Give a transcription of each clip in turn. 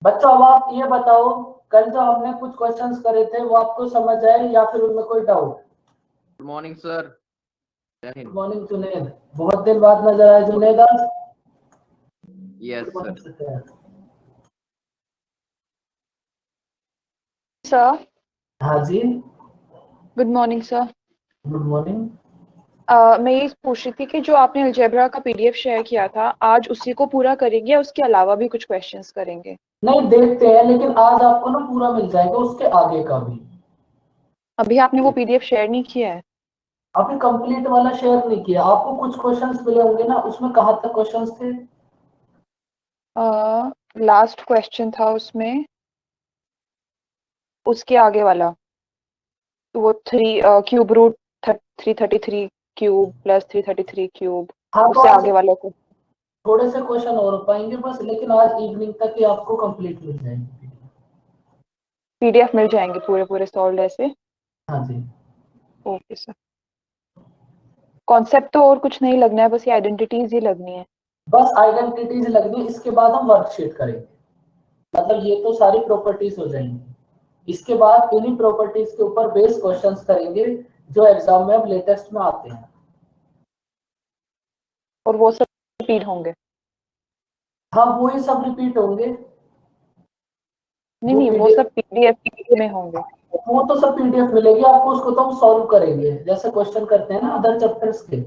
बच्चों अब आप ये बताओ, कल जो हमने कुछ क्वेश्चंस करे थे वो आपको समझ आए या फिर उनमें कोई doubt? Good morning sir. Good morning Junaid, बहुत दिन बाद नजर आए जुनेद आज। Yes sir. सर हाँ जी, good morning sir. Good morning. मैं ये पूछ रही थी कि जो आपने अलजेब्रा का पीडीएफ शेयर किया था, आज उसी को पूरा करेंगे या उसके अलावा भी कुछ क्वेश्चंस करेंगे? नहीं देखते हैं, लेकिन आज आपको ना पूरा मिल जाएगा उसके आगे का भी। अभी आपने वो पीडीएफ शेयर नहीं किया है? अभी कंप्लीट वाला शेयर नहीं किया, आपको कुछ क्वेश्चंस मिले होंगे ना, उसमें कहाँ तक क्वेश्चंस थे? लास्ट क्वेश्चन था उसमें, उसके आगे वाला, तो वो cube root 333 cube plus 333 cube, हाँ तो उससे आज आगे वाले को। थोड़े से क्वेश्चन और हो पाएंगे बस, लेकिन आज इवनिंग तक ही आपको कंप्लीट मिल जाएंगे। पीडीएफ मिल जाएंगे पूरे पूरे सॉल्व ऐसे? हाँ जी। Okay sir. कॉन्सेप्ट तो और कुछ नहीं लगना है, बस ये आइडेंटिटीज ही लगनी है। बस आइडेंटिटीज लगनी, इसके बाद हम वर्कशीट करेंगे। मतलब ये तो सारी प्रॉपर्टीज हो जाएंगी, इसके बाद इन्हीं प्रॉपर्टीज के ऊपर बेस क्वेश्चंस करेंगे जो एग्जाम में अब लेटेस्ट में आते हैं। और वो सब रिपीट होंगे? हाँ वही सब रिपीट होंगे। नहीं वो नहीं, वो पीडीएफ, सब पीडीएफ में होंगे। वो तो सब पीडीएफ मिलेगी आपको, उसको तो हम सॉल्व करेंगे जैसे क्वेश्चन करते हैं ना अदर चैप्टर्स के,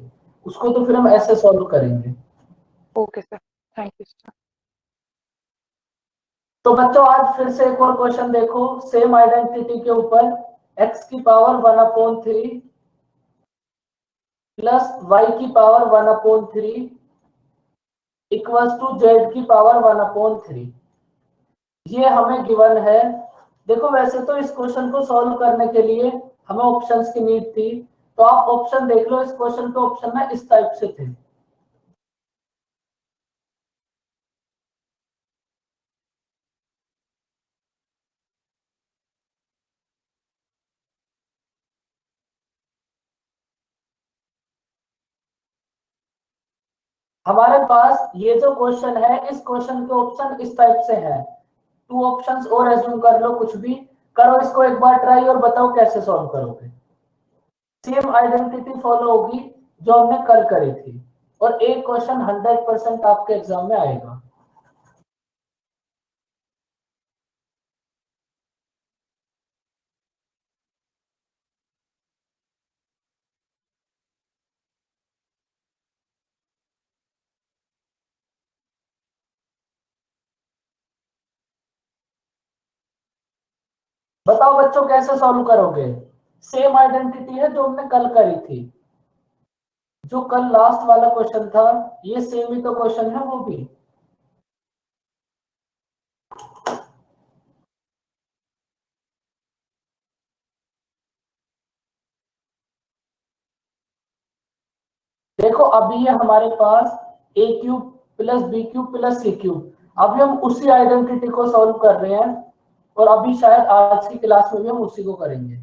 उसको तो फिर हम ऐसे सॉल्व करेंगे। Okay sir, thank you sir. तो बच्चों आज फिर से एक और क्वेश्चन देखो, सेम आइडेंटिटी के ऊपर, x की पावर 1/3 प्लस y की पावर 1/3 इक्वल्स टू z की पावर 1/3, ये हमें गिवन है। देखो वैसे तो इस क्वेश्चन को सॉल्व करने के लिए हमें ऑप्शंस की नीड थी, तो आप ऑप्शन देख लो, इस क्वेश्चन के ऑप्शन ना इस टाइप से थे। हमारे पास ये जो क्वेश्चन है, इस क्वेश्चन के ऑप्शन इस टाइप से है। टू ऑप्शंस और एज्यूम कर लो, कुछ भी करो, इसको एक बार ट्राई और बताओ कैसे सॉल्व करोगे। सेम आइडेंटिटी फॉलो होगी जो हमने कल करी थी, और एक क्वेश्चन 100% आपके एग्जाम में आएगा। बताओ बच्चों कैसे सॉल्व करोगे? सेम आइडेंटिटी है जो हमने कल करी थी, जो कल लास्ट वाला क्वेश्चन था, ये सेम ही तो क्वेश्चन है वो भी। देखो अभी ये हमारे पास a cube plus B cube plus C cube, अभी हम उसी आइडेंटिटी को सॉल्व कर रहे हैं, और अभी शायद आज की क्लास में भी हम उसी को करेंगे।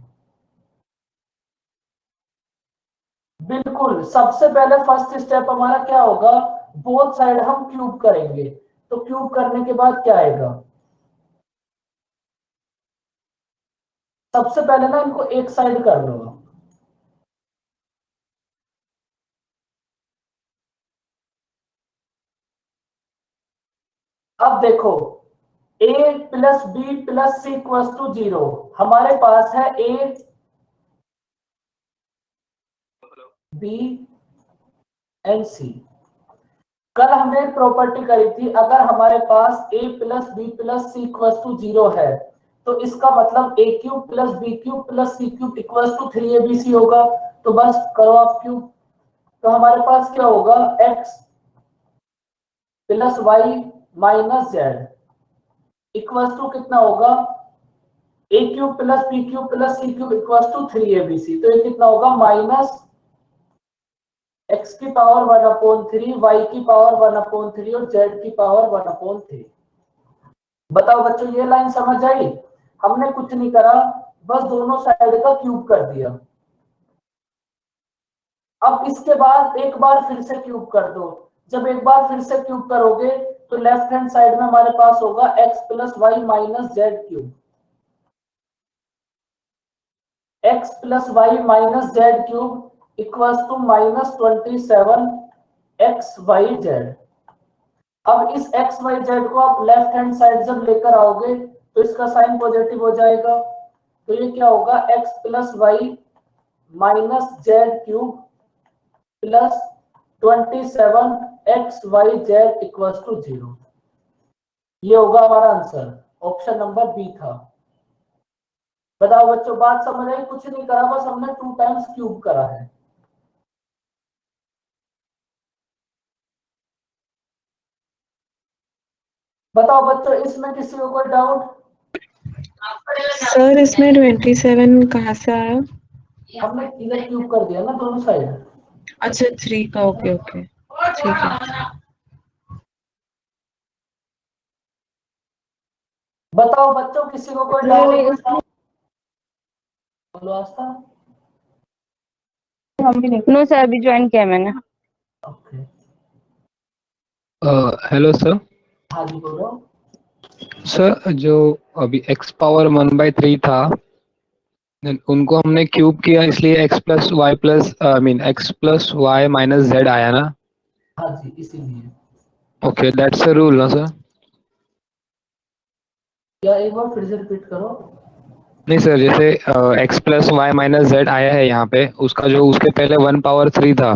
बिल्कुल, सबसे पहले फर्स्ट स्टेप हमारा क्या होगा, बोथ साइड हम क्यूब करेंगे। तो क्यूब करने के बाद क्या आएगा, सबसे पहले ना इनको एक साइड कर लो। अब देखो a plus B plus C equal to 0, हमारे पास है a बी एंड सी। कल हमने एक प्रॉपर्टी करी थी, अगर हमारे पास a plus B plus C equal to 0 है, तो इसका मतलब a cube plus B cube plus C cube equal to 3abc होगा। तो बस करो आप क्यूब, तो हमारे पास क्या होगा, x plus Y minus Z equal to कितना होगा, a cube plus B cube plus C cube equal to 3abc। तो ये कितना होगा, माइनस x की पावर 1/3, y की पावर 1/3 और z की पावर 1/3। बताओ बच्चों ये लाइन समझ आई? हमने कुछ नहीं करा, बस दोनों साइड का क्यूब कर दिया। अब इसके बाद एक बार फिर से क्यूब कर दो, जब एक बार फिर से क्यूब करोगे तो लेफ्ट हैंड साइड में हमारे पास होगा x plus Y minus Z cube, x plus Y minus Z cube equals to minus 27 X Y Z. अब इस एक्स वाई जेड को आप लेफ्ट हैंड साइड जब लेकर आओगे तो इसका साइन पॉजिटिव हो जाएगा, तो ये क्या होगा X plus Y minus Z cube plus 27 X Y Z equals to 0। ये होगा हमारा आंसर, ऑप्शन नंबर बी था। बताओ बच्चों, बात समझ आई? कुछ नहीं करा, बस हमने 2 टाइम्स क्यूब करा है। बताओ बच्चों, इसमें किसी को कोई डाउट? सर इसमें 27 कहाँ से आया? हमने इधर क्यूब कर दिया ना दोनों साइड। अच्छा 3 का, ओके ओके ठीक है। बताओ बच्चों, किसी को कोई डाउट? बोलो आस्था। नो सर, अभी ज्वाइन किया मैंने। Okay, hello sir. हाँ जी बोलो। सर जो अभी x पावर 1/3 था, उनको हमने क्यूब किया, इसलिए x plus Y plus x plus Y minus Z आया ना? हाँ जी, इसीलिए। ओके, दैट्स अ रूल ना सर? क्या एक बार फिर से रिपीट करो। नहीं सर, जैसे x plus Y minus Z आया है यहाँ पे, उसका जो उसके पहले 1/3 था,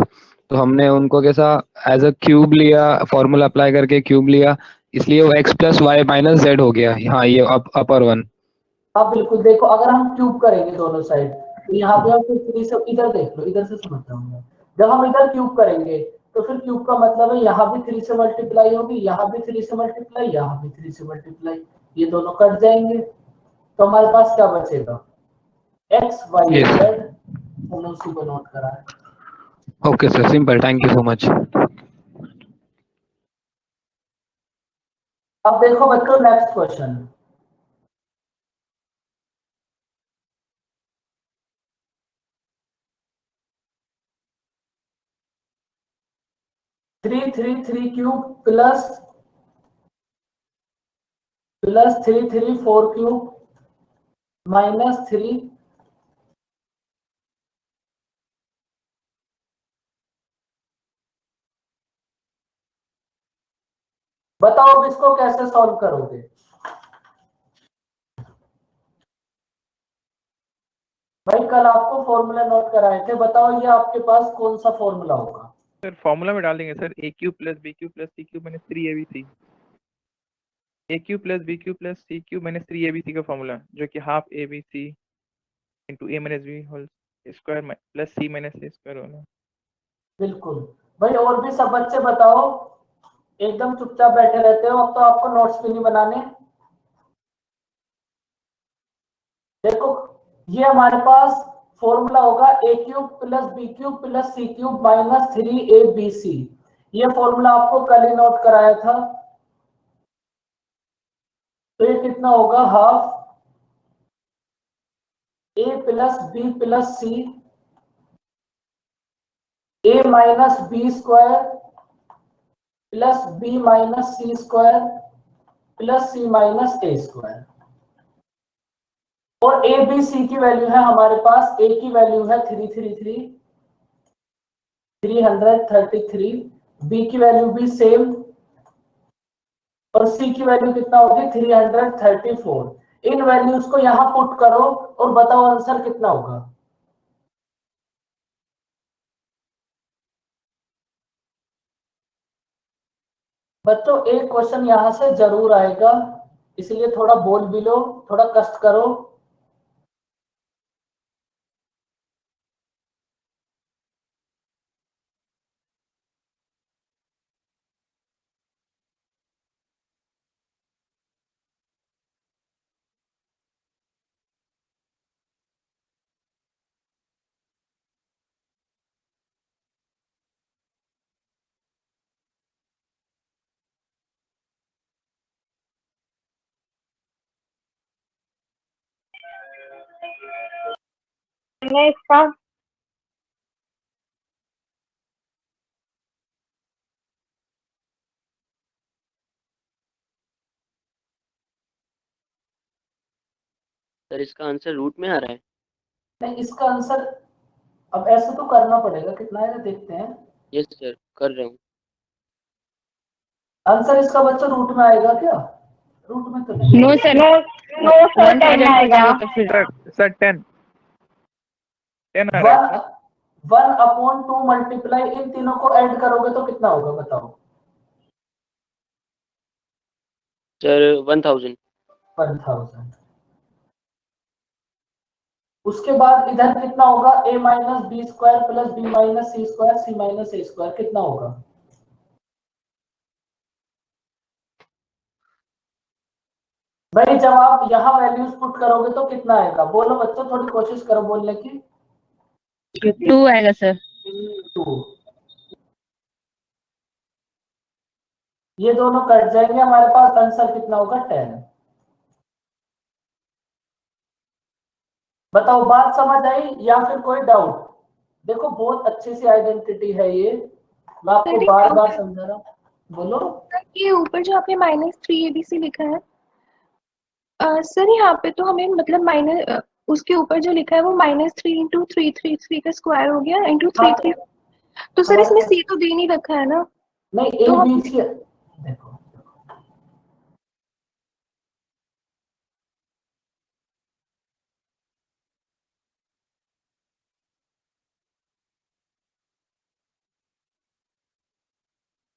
तो हमने उनको कैसा एज अ क्यूब लिया, फॉर्मूला अप्लाई करके क्यूब लिया, इसलिए वो x plus Y minus Z हो गया। हाँ, ये अपर वन। हाँ बिल्कुल, देखो अगर हम क्यूब करेंगे दोनों साइड तो यहाँ पे हम फिर 3 से, इधर देख लो, इधर से समझता हूँ मैं। जब हम इधर क्यूब करेंगे तो फिर क्यूब का मतलब है यहाँ भी 3 से मल्टीप्लाई होगी, यहाँ भी 3 से मल्टीप्लाई, यहाँ भी 3 से मल्टीप्लाई, ये दोनों कट जाएंगे, तो हमारे पास क्या बचेगा एक्स वाई Yes. जेड। हमने उसी को नोट करा है। Okay sir, simple, thank you so much. अब देखो बच्चों, next question. Three three three cube plus 3 3 4 cube minus 3 बताओ अब इसको कैसे सॉल्व करोगे? भाई कल आपको फॉर्मूला नोट कराए थे, बताओ ये आपके पास कौन सा फॉर्मूला होगा? सर फॉर्मूला में डाल देंगे sir, A cube plus B cube plus C cube minus 3abc। A cube plus B cube plus C cube minus 3abc का फॉर्मूला, जो कि half abc into a minus B whole square plus c minus a square होना। बिल्कुल भाई, और भी सब बच्चे बताओ, एकदम चुपचाप बैठे रहते हो, अब तो आपको नोट्स भी नहीं बनाने। देखो ये हमारे पास फॉर्मूला होगा A cube plus B cube plus C cube minus 3abc। ये फॉर्मूला आपको कल ही नोट कराया था, तो ये कितना होगा half A plus B plus C A minus B square plus B minus C square plus C minus A square. और ए बी सी की वैल्यू है हमारे पास, ए की वैल्यू है 333 बी की वैल्यू भी सेम, और सी की वैल्यू कितना होगी 334। इन वैल्यूज को यहां पुट करो और बताओ आंसर कितना होगा। बच्चों एक क्वेश्चन यहां से जरूर आएगा, इसलिए थोड़ा बोल भी लो, थोड़ा कष्ट करो। इसका सर इसका आंसर रूट में आ रहा है। नहीं, इसका आंसर अब ऐसे तो करना पड़ेगा, कितना है देखते हैं। यस सर कर रहा हूँ। आंसर इसका बच्चों रूट में आएगा क्या? रूट में तो नहीं। नो सर, नो सर, 10 आएगा। सर 10 आ रहा है सर। 1/2 मल्टीप्लाई इन तीनों को ऐड करोगे तो कितना होगा बताओ? सर 1000। 1000। उसके बाद इधर कितना होगा? a minus B square plus B minus C square C minus A square कितना होगा? भाई जब आप यहाँ वैल्यूज पुट करोगे तो कितना आएगा? बोलो बच्चों, थोड़ी कोशिश करो बोलने की। 2 आएगा सर। 2। ये दोनों कट जाएंगे, हमारे पास आंसर कितना होगा? 10। बताओ बात समझ आई या फिर कोई डाउट? देखो बहुत अच्छी सी आइडेंटिटी है ये, मैं आपको बार बार समझा रहा हूँ। बोलो। ये ऊपर जो आपने -3 ABC लिखा है सर, यहाँ पे तो हमें मतलब माइनस उसके ऊपर जो लिखा है वो -3 × 333 का स्क्वायर हो गया इंटू 3 तो सर इसमें c तो दे नहीं रखा है ना? नहीं, तो ए हम बी सी देखो,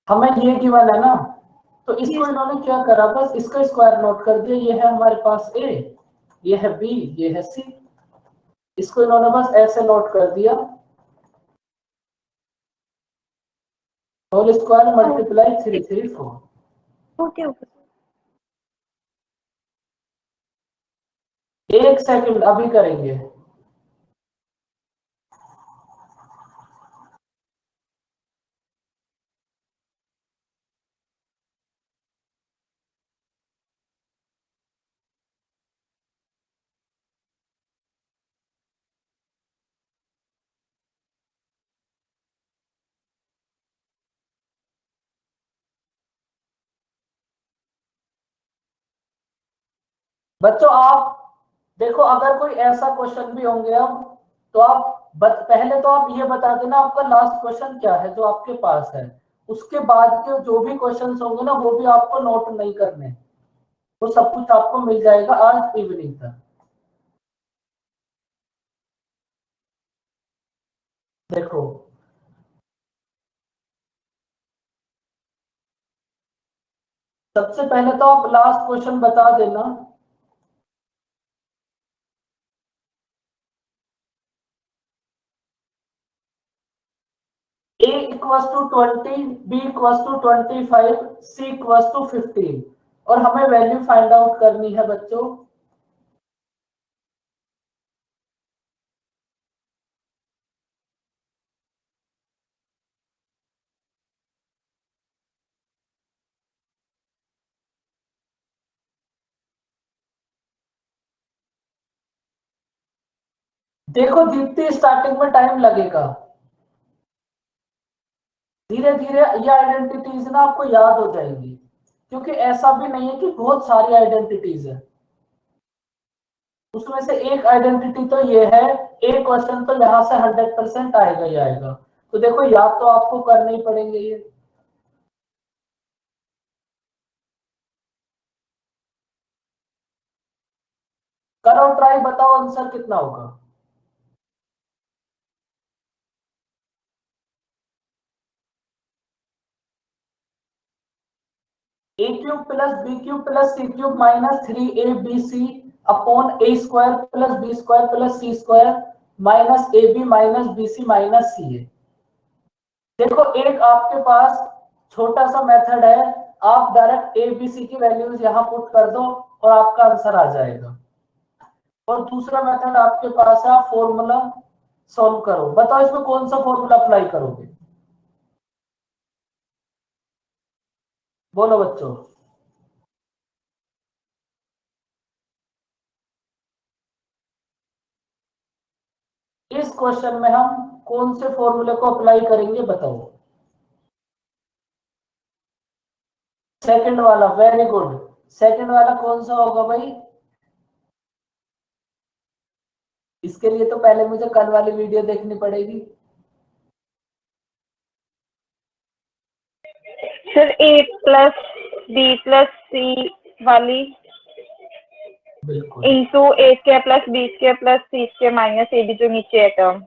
हमें ये गिवन है ना, तो इसको इन्होंने क्या करा, बस इसका स्क्वायर नोट कर दिया। ये है हमारे पास a, ये है b, ये है c, इसको इन्होंने बस ऐसे नोट कर दिया। Whole square multiply 334। Okay okay. एक सेकंड अभी करेंगे। बच्चों आप देखो, अगर कोई ऐसा क्वेश्चन भी होंगे अब, तो आप पहले तो आप ये बता देना आपका लास्ट क्वेश्चन क्या है जो आपके पास है। उसके बाद के जो भी क्वेश्चंस होंगे ना, वो भी आपको नोट नहीं करने, वो सब कुछ आपको मिल जाएगा आज इवनिंग तक। देखो सबसे पहले तो आप लास्ट क्वेश्चन बता देना। a equals to 20, b equals to 25, c equals to 15 और हमें वैल्यू फाइंड आउट करनी है बच्चों। देखो दीप्ति, स्टार्टिंग में टाइम लगेगा, धीरे धीरे ये आइडेंटिटीज ना आपको याद हो जाएंगी, क्योंकि ऐसा भी नहीं है कि बहुत सारी आइडेंटिटीज है। उसमें से एक आइडेंटिटी तो ये है, एक क्वेश्चन तो यहाँ से 100% आएगा ही आएगा। तो देखो याद तो आपको करने ही पड़ेंगे ये। करो ट्राई, बताओ आंसर कितना होगा। a cube plus B cube plus C cube minus 3abc upon a square plus B square plus C square minus ab minus bc minus C है। देखो एक आपके पास छोटा सा मेथड है, आप डायरेक्ट ए बी सी की वैल्यूज यहां पुट कर दो और आपका आंसर आ जाएगा। और दूसरा मेथड आपके पास है, आप फॉर्मूला सॉल्व करो। बताओ इसमें कौन सा फॉर्मूला अप्लाई करोगे? बोलो बच्चों। इस क्वेश्चन में हम कौन से फॉर्मूले को अप्लाई करेंगे बताओ? सेकंड वाला, वेरी गुड। सेकंड वाला कौन सा होगा भाई? इसके लिए तो पहले मुझे कल वाली वीडियो देखनी पड़ेगी। Sir a plus b plus c वाली बिल्कुल, into a square plus b square plus c square minus a b जो नीचे है टर्म।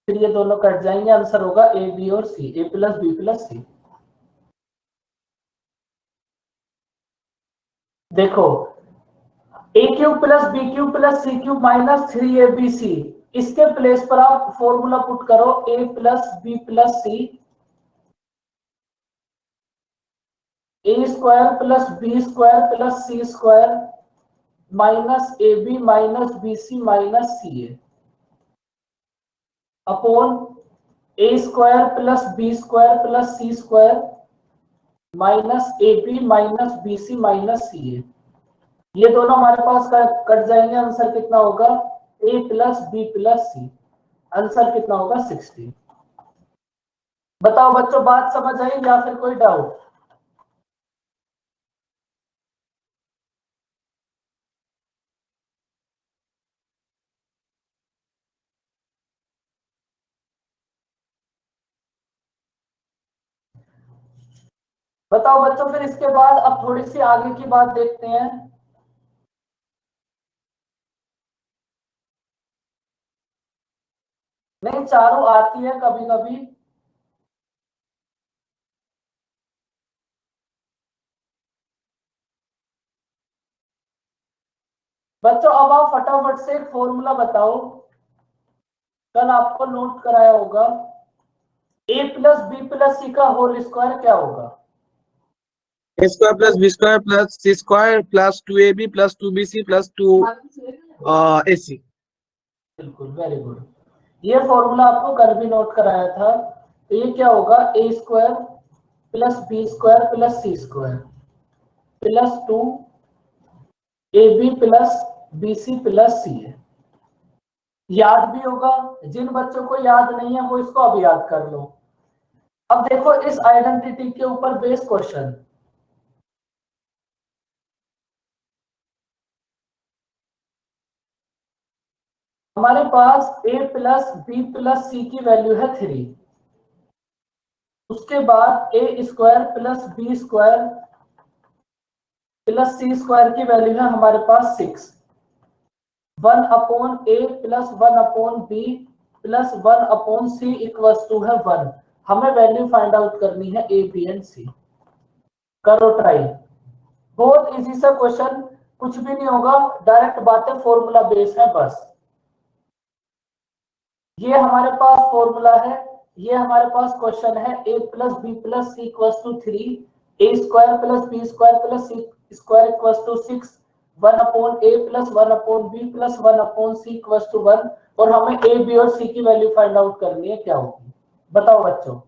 फिर ये दोनों कट जाएंगे, आंसर होगा ए बी और C, A plus B plus C. देखो A cube plus B cube plus C cube minus 3abc, इसके प्लेस पर आप फॉर्मूला पुट करो A plus B plus C, A square plus B square plus C square minus A B minus B C minus C A upon A square plus B square plus C square minus A B minus B C minus C A. ये दोनों हमारे पास cut जाएंगे, answer कितना होगा A plus B plus C, answer कितना होगा 60। बताओ बच्चों, बात समझ आई या फिर कोई डाउट? बताओ बच्चों, फिर इसके बाद अब थोड़ी सी आगे की बात देखते हैं। नहीं, चारों आती है कभी कभी। बच्चों अब आप फटाफट से एक फॉर्मूला बताओ, कल आपको नोट कराया होगा। A plus B plus C का होल स्क्वायर क्या होगा? ए square plus B square plus C square plus 2ab plus 2bc plus 2ac। बिल्कुल, वेरी गुड। ये फॉर्मूला आपको कल भी नोट कराया था। तो ये क्या होगा, ए square plus B square plus C square plus 2ab plus B C plus C A. याद भी होगा, जिन बच्चों को याद नहीं है वो इसको अब याद कर लो। अब देखो इस आइडेंटिटी के ऊपर बेस क्वेश्चन, हमारे पास a plus B plus C की वैल्यू है 3, उसके बाद a square plus B square plus C square की वैल्यू है हमारे पास 6, 1 upon a plus 1 upon B plus 1 upon C equals to है 1। हमें वैल्यू फाइंड आउट करनी है a b एंड c। करो ट्राई, बहुत इजी सा क्वेश्चन, कुछ भी नहीं होगा, डायरेक्ट बातें, फॉर्मूला बेस है बस। ये हमारे पास फॉर्मूला है, ये हमारे पास क्वेश्चन है। a plus B plus C equals to 3, A square plus B square plus C square equals to 6, 1 upon a plus 1 upon b plus 1 upon c equals to 1, और हमें a b और c की value find out करनी है, क्या होगी? बताओ बच्चों।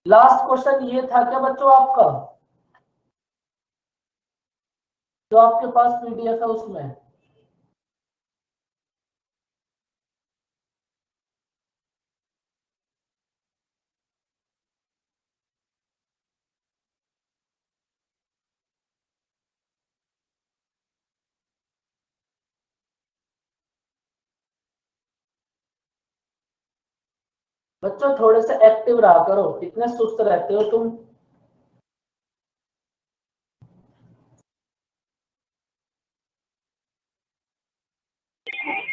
लास्ट क्वेश्चन ये था क्या बच्चों आपका, जो आपके पास पीडीएफ है उसमें? बच्चों थोड़े से एक्टिव रहा करो, इतने सुस्त रहते हो तुम।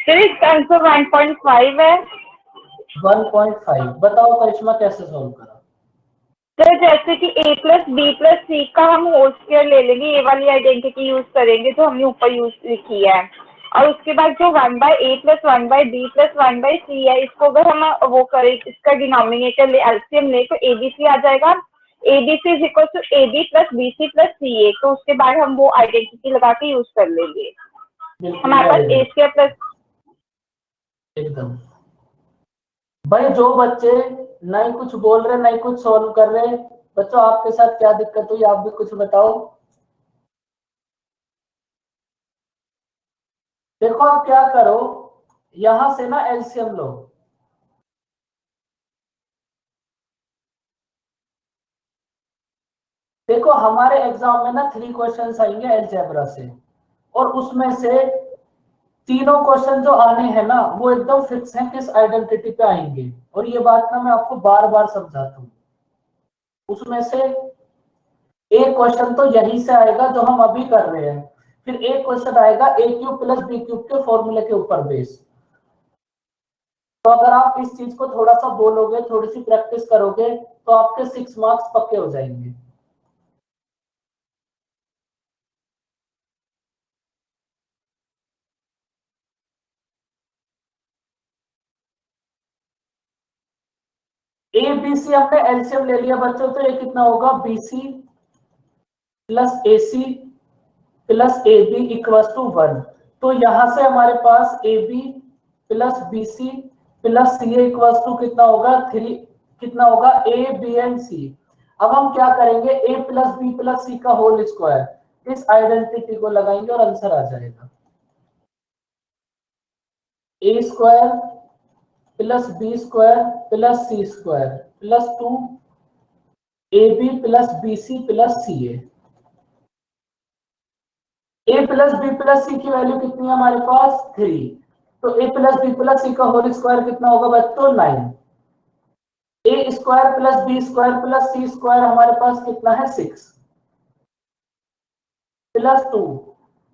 सर इसका आंसर 1.5 है। 1.5, बताओ करिश्मा कैसे सॉल्व करा? सर जैसे कि a plus B plus C का हम होल स्क्वायर ले लेंगे, ये वाली आइडेंटिटी यूज करेंगे जो हमने ऊपर यूज लिखी है, और उसके बाद जो 1/a plus 1/b plus 1/c है, इसको अगर हम वो करें, इसका डिनोमिनेटर ले, एलसीएम ले, तो abc आ जाएगा। abc is equal to ab plus bc plus ca। तो उसके बाद हम वो आइडेंटिटी लगा के यूज कर लेंगे। हमारे पास a स्क्वायर प्लस, एकदम। भाई जो बच्चे नहीं कुछ बोल रहे, नहीं कुछ सॉल्व कर रहे, बच्चों आपके साथ क्या दिक्कत हुई, आप भी कुछ बताओ। देखो आप क्या करो, यहां से ना एलसीएम लो। देखो हमारे एग्जाम में ना 3 क्वेश्चंस आएंगे अलजेब्रा से, और उसमें से तीनों क्वेश्चन जो आने हैं ना वो एकदम फिक्स हैं किस आइडेंटिटी पे आएंगे, और ये बात ना मैं आपको बार बार समझाता हूँ। उसमें से एक क्वेश्चन तो यहीं से आएगा जो हम अभी कर रहे हैं, फिर एक क्वेश्चन आएगा a cube plus B cube के फॉर्मूले के ऊपर बेस। तो अगर आप इस चीज को थोड़ा सा बोलोगे, थोड़ी सी प्रैक्टिस करोगे, तो आपके 6 मार्क्स पक्के हो जाएंगे। ए बी सी हमने एलसीएम ले लिया बच्चों, तो ये कितना होगा, BC plus AC plus A B equal to 1। तो यहां से हमारे पास A B plus B C plus C equal to कितना होगा, 3, कितना होगा, ए बी एंड सी। अब हम क्या करेंगे, ए प्लस बी प्लस सी का होल स्क्वायर, इस आइडेंटिटी को लगाएंगे और आंसर आ जाएगा। A square plus B square plus C square plus 2 A B plus B C plus C A. A plus B plus C की वैल्यू कितनी है हमारे पास, 3। तो A plus B plus C का होल स्क्वायर कितना होगा बच्चों, 9। A square plus B square plus C square हमारे पास कितना है, 6 प्लस 2।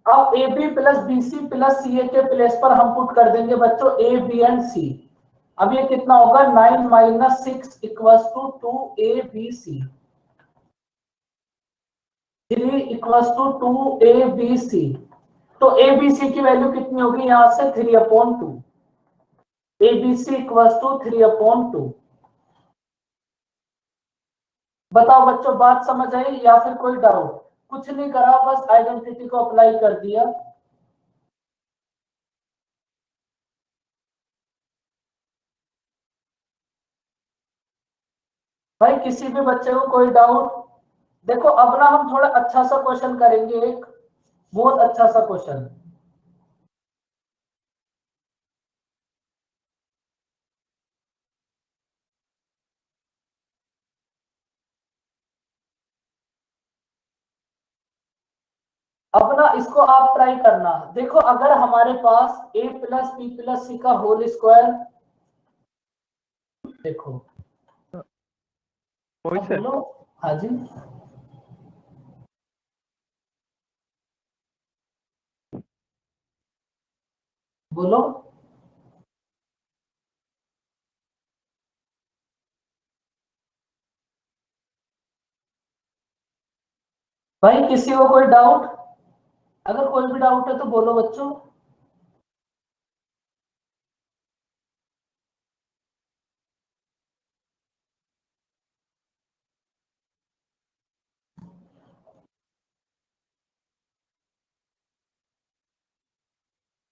अब A B plus B C plus C ए के प्लेस पर हम पुट कर देंगे बच्चों ए बी एंड सी। अब ये कितना होगा, 9 minus 6 equals to 2 A B C, 3 equals to 2 A B C. तो ए बी सी की वैल्यू कितनी होगी यहां से, 3/2। A B C equals to 3/2। बताओ बच्चों, बात समझ आई या फिर कोई डाउट? कुछ नहीं करा, बस आइडेंटिटी को अप्लाई कर दिया। भाई किसी भी बच्चे को कोई डाउट? देखो अब ना हम थोड़ा अच्छा सा क्वेश्चन करेंगे, एक बहुत अच्छा सा क्वेश्चन। अब ना इसको आप ट्राई करना। देखो अगर हमारे पास ए प्लस बी प्लस सी का होल स्क्वायर, देखो मोहित सर, बोलो। हाँ जी, बोलो। भाई किसी को कोई डाउट? अगर कोई भी डाउट है तो बोलो बच्चों।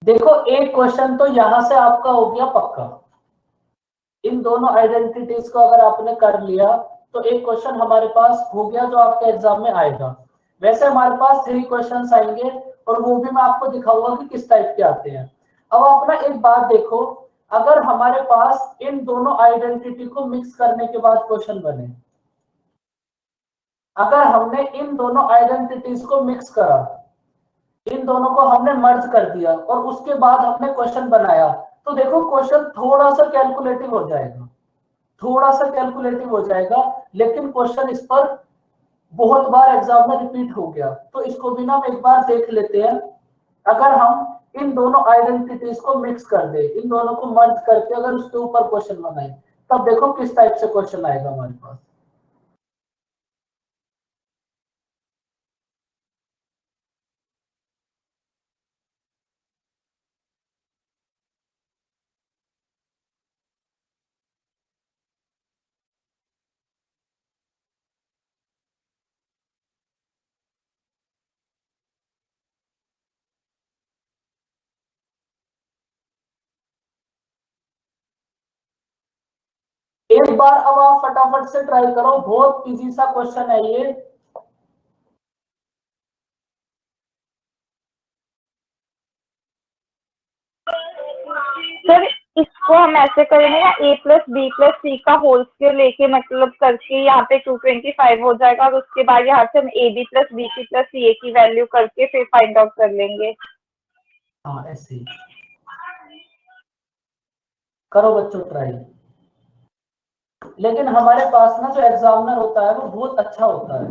देखो एक क्वेश्चन तो यहां से आपका हो गया पक्का। इन दोनों आइडेंटिटीज को अगर आपने कर लिया तो एक क्वेश्चन हमारे पास हो गया जो आपके एग्जाम में आएगा। वैसे हमारे पास 3 क्वेश्चंस आएंगे और वो भी मैं आपको दिखाऊंगा कि किस टाइप के आते हैं। अब आप ना एक बात देखो, अगर हमारे पास इन दोनों आइडेंटिटी को मिक्स करने के बाद क्वेश्चन बने, अगर हमने इन दोनों आइडेंटिटीज को मिक्स करा, इन दोनों को हमने मर्ज कर दिया और उसके बाद हमने क्वेश्चन बनाया, तो देखो क्वेश्चन थोड़ा सा कैलकुलेटिव हो जाएगा, थोड़ा सा कैलकुलेटिव हो जाएगा, लेकिन क्वेश्चन इस पर बहुत बार एग्जाम में रिपीट हो गया। तो इसको भी ना हम एक बार देख लेते हैं। अगर हम इन दोनों आइडेंटिटीज को मिक्स कर दे, इन दोनों को मर्ज करके अगर उसके ऊपर क्वेश्चन बनाए, तब देखो किस टाइप से क्वेश्चन आएगा हमारे पास। एक बार अब आप फटाफट से ट्राई करो, बहुत इजी सा क्वेश्चन है ये। सर इसको हम ऐसे करेंगे ना, ए प्लस बी प्लस सी का होल स्क्वायर लेके मतलब करके यहाँ पे 225 हो जाएगा, और उसके बाद यहाँ से हम A B plus B C plus C A की वैल्यू करके फिर फाइंड आउट कर लेंगे। हाँ ऐसे ही करो बच्चों ट्राई। लेकिन हमारे पास ना जो एग्जामिनर होता है वो बहुत अच्छा होता है,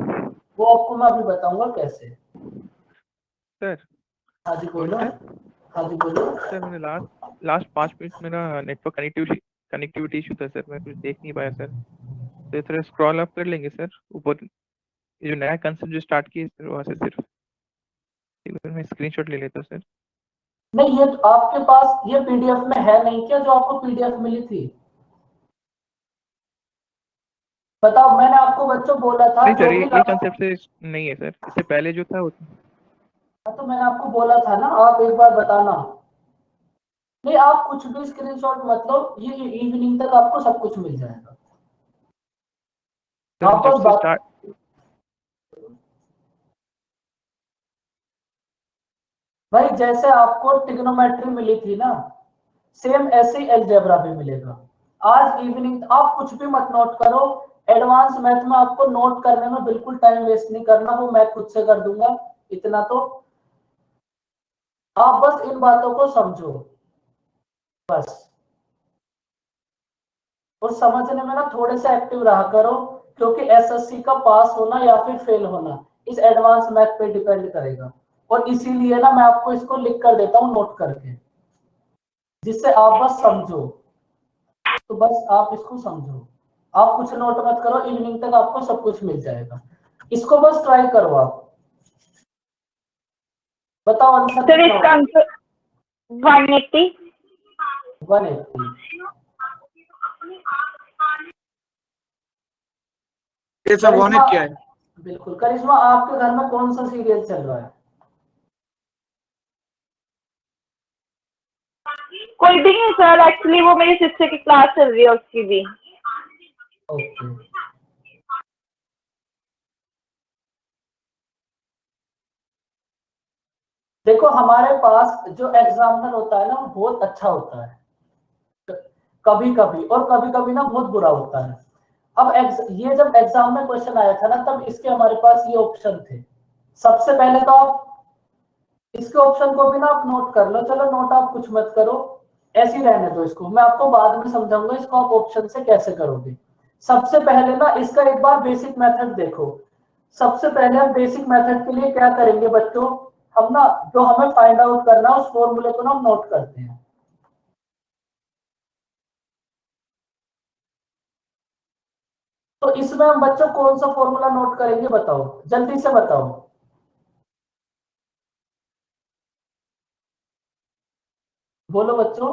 वो आपको मैं अभी बताऊंगा कैसे। सर हाँ जी बोलो। सर हाँ जी बोलो। सर मैंने लास्ट 5 मिनट मेरा नेटवर्क कनेक्टिविटी इशू था सर, मैं कुछ देख नहीं पाया सर, तो थोड़ा स्क्रॉल अप कर लेंगे सर ऊपर, ये जो नया कंसेप्ट जो स्टार्ट किए सर वहाँ से सिर्फ एक बार मैं स्क्रीनशॉट ले लेता हूँ सर। नहीं ये तो आपके पास ये पीडीएफ में है नहीं क्या, जो आपको पीडीएफ मिली थी? बताओ, मैंने आपको बच्चों बोला था नहीं सर, जो भी ये कंसेप्ट से नहीं है सर, इससे पहले जो था वो तो मैंने आपको बोला था ना, आप एक बार बताना। नहीं आप कुछ भी स्क्रीनशॉट मतलब ये इवनिंग तक आपको सब कुछ मिल जाएगा। सर आपस जब से बात स्टार्ट भाई, जैसे आपको ट्रिग्नोमेट्री मिली थी ना, सेम ऐसे ही अलजेब्रा भी मिलेगा। आज इवनिंग आप कुछ भी मत नोट करो, एडवांस मैथ में आपको नोट करने में बिल्कुल टाइम वेस्ट नहीं करना, वो मैं खुद से कर दूंगा। इतना तो आप बस इन बातों को समझो बस, और समझने में ना थोड़े से एक्टिव रहा करो, क्योंकि एसएससी का पास होना या फिर फेल होना इस एडवांस मैथ पे डिपेंड करेगा। और इसीलिए ना मैं आपको इसको लिख कर देता हूँ नोट करके, जिससे आप बस समझो। तो बस आप इसको समझो, आप कुछ नोट मत करो, इवनिंग तक आपको सब कुछ मिल जाएगा। इसको बस ट्राई करो आप। बताओ आंसर सर कितना इसका आंसर 180। 180। ये सब 180 है। बिल्कुल। करिश्मा आपके घर में कौन सा सीरियल चल रहा है? कोई भी नहीं सर, एक्चुअली वो मेरी सिस्टर की क्लास चल रही है उसकी भी। ओके। देखो हमारे पास जो एग्जामिनर होता है ना वो बहुत अच्छा होता है कभी कभी, और कभी कभी ना बहुत बुरा होता है। अब ये जब एग्जाम में क्वेश्चन आया था ना, तब इसके हमारे पास ये ऑप्शन थे। सबसे पहले तो आप इसके ऑप्शन को भी ना आप नोट कर लो, चलो नोट आप कुछ मत करो, ऐसे ही रहने दो इसको, मैं आपको बाद में समझाऊंगा इसको आप ऑप्शन से कैसे करोगे। सबसे पहले ना इसका एक बार बेसिक मेथड देखो। सबसे पहले हम बेसिक मेथड के लिए क्या करेंगे बच्चों, हम ना जो हमें फाइंड आउट करना है उस फॉर्मूले को ना हम नोट करते हैं। तो इसमें हम बच्चों कौन सा फॉर्मूला नोट करेंगे बताओ, जल्दी से बताओ। बोलो बच्चों।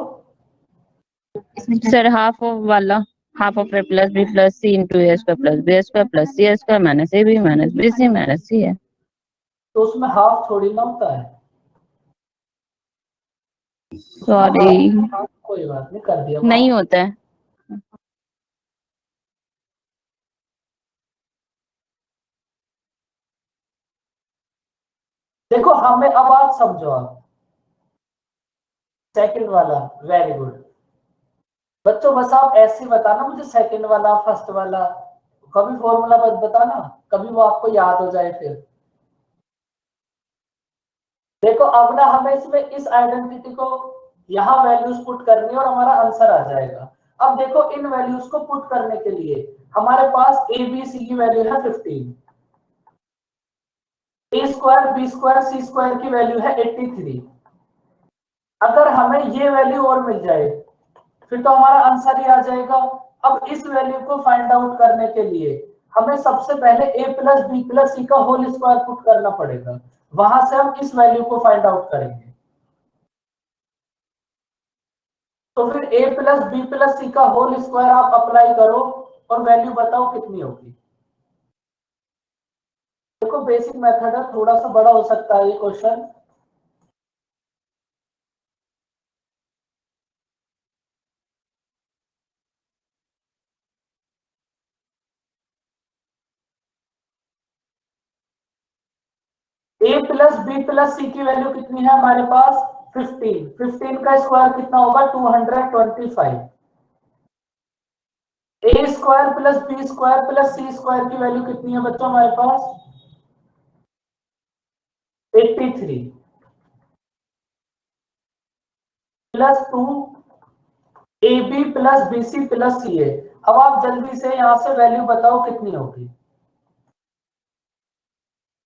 सर हाफ ऑफ वाला, half of A plus B plus C into A square plus B square plus C square minus A B minus B C minus C है। तो उसमें हाफ थोड़ी ना होता है। सॉरी, कोई बात नहीं, कर दिया नहीं होता है। देखो हमें अब आप समझो, आप सेकंड वाला वेरी गुड बच्चों, बस आप ऐसे ही बताना मुझे सेकंड वाला फर्स्ट वाला, कभी फॉर्मूला बस बताना, कभी वो आपको याद हो जाए फिर। देखो अब ना हमें इसमें इस आइडेंटिटी को यहाँ वैल्यूज पुट करनी है और हमारा आंसर आ जाएगा। अब देखो इन वैल्यूज को पुट करने के लिए हमारे पास ए बी सी की वैल्यू है 15, ए स्क्वायर बी स्क्वायर सी स्क्वायर की वैल्यू है 83। अगर हमें ये वैल्यू और मिल जाए फिर तो हमारा आंसर ही आ जाएगा। अब इस वैल्यू को फाइंड आउट करने के लिए हमें सबसे पहले a plus B plus C का होल स्क्वायर पुट करना पड़ेगा, वहां से हम इस वैल्यू को फाइंड आउट करेंगे। तो फिर a plus B plus C का होल स्क्वायर आप अप्लाई करो और वैल्यू बताओ कितनी होगी। देखो बेसिक मेथड है, थोड़ा सा बड़ा हो सकता है ये question. a plus B plus C की वैल्यू कितनी है हमारे पास 15, 15 का स्क्वायर कितना होगा 225। A square plus B square plus C square की वैल्यू कितनी है बच्चों हमारे पास 83। +2 AB + BC + CA। अब आप जल्दी से यहां से वैल्यू बताओ कितनी होगी।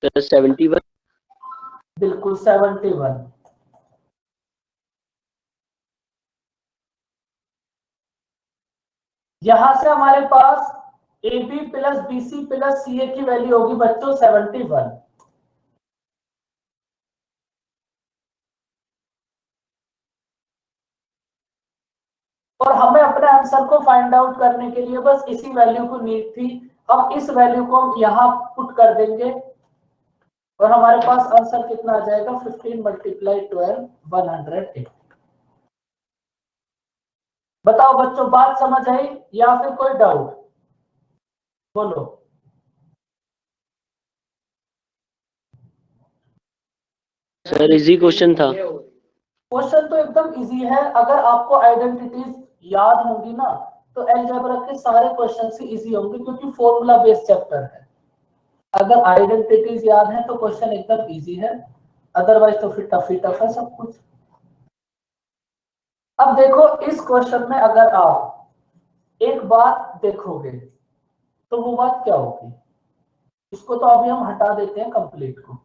सर 71। बिल्कुल 71। यहां से हमारे पास AB + BC + CA की वैल्यू होगी बच्चों 71। और हमें अपने आंसर को फाइंड आउट करने के लिए बस इसी वैल्यू को नीड थी। अब इस वैल्यू को हम यहां पुट कर देंगे और हमारे पास आंसर कितना आ जाएगा 15 × 12 108। बताओ बच्चों बात समझ आई या फिर कोई डाउट बोलो। सर इजी क्वेश्चन था। क्वेश्चन तो एकदम इजी है। अगर आपको आइडेंटिटीज याद होंगी ना तो अलजेब्रा के सारे क्वेश्चन ही इजी होंगे क्योंकि फॉर्मूला बेस्ड चैप्टर है। अगर आइडेंटिटीज याद है तो क्वेश्चन एकदम इजी है, अदरवाइज तो फिर टफ ही टफ है सब कुछ। अब देखो इस क्वेश्चन में अगर आप एक बात देखोगे तो वो बात क्या होगी, इसको तो अभी हम हटा देते हैं कंप्लीट को।